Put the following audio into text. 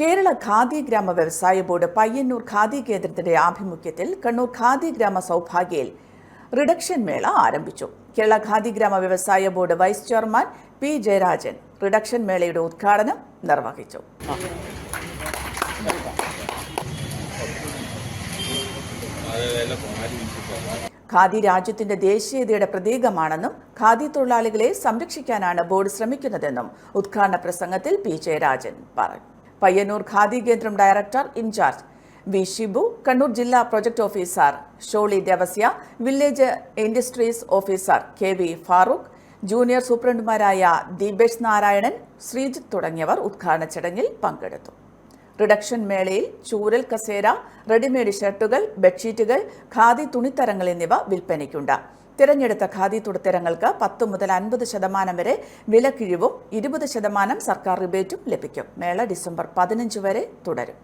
കേരള ഖാദി ഗ്രാമ വ്യവസായ ബോർഡ് പയ്യന്നൂർ ഖാദി കേന്ദ്രത്തിന്റെ ആഭിമുഖ്യത്തിൽ കണ്ണൂർ ഖാദി ഗ്രാമ സൗഭാഗ്യയിൽ റിഡക്ഷൻ മേള ആരംഭിച്ചു. കേരള ഖാദി ഗ്രാമ വ്യവസായ board vice chairman P Jayarajan reduction മേളയുടെ ഉദ്ഘാടനം നിർവഹിച്ചു. ഖാദി രാജ്യത്തിന്റെ ദേശീയതയുടെ പ്രതീകമാണെന്നും ഖാദി തൊഴിലാളികളെ സംരക്ഷിക്കാനാണ് ബോർഡ് ശ്രമിക്കുന്നതെന്നും ഉദ്ഘാടന പ്രസംഗത്തിൽ പി ജയരാജൻ പറഞ്ഞു. പയ്യന്നൂർ ഖാദി കേന്ദ്രം director in charge V Shibu, Kannur ജില്ലാ project officer Sholy Devasia, village industries officer K V Farooq, junior സൂപ്രണ്ടുമാരായ ദീപേഷ് നാരായണൻ, ശ്രീജിത്ത് തുടങ്ങിയവർ ഉദ്ഘാടന ചടങ്ങിൽ പങ്കെടുത്തു. റിഡക്ഷൻ മേളയിൽ ചൂരൽ കസേര, റെഡിമെയ്ഡ് ഷർട്ടുകൾ, ബെഡ്ഷീറ്റുകൾ, ഖാദി തുണിത്തരങ്ങൾ എന്നിവ വിൽപ്പനയ്ക്കുണ്ട്. തിരഞ്ഞെടുത്ത ഖാദി തുണിത്തരങ്ങൾക്ക് 10 മുതൽ 50% വരെ വിലക്കിഴിവും 20% സർക്കാർ റിബേറ്റും ലഭിക്കും. മേള ഡിസംബർ 15 വരെ തുടരും.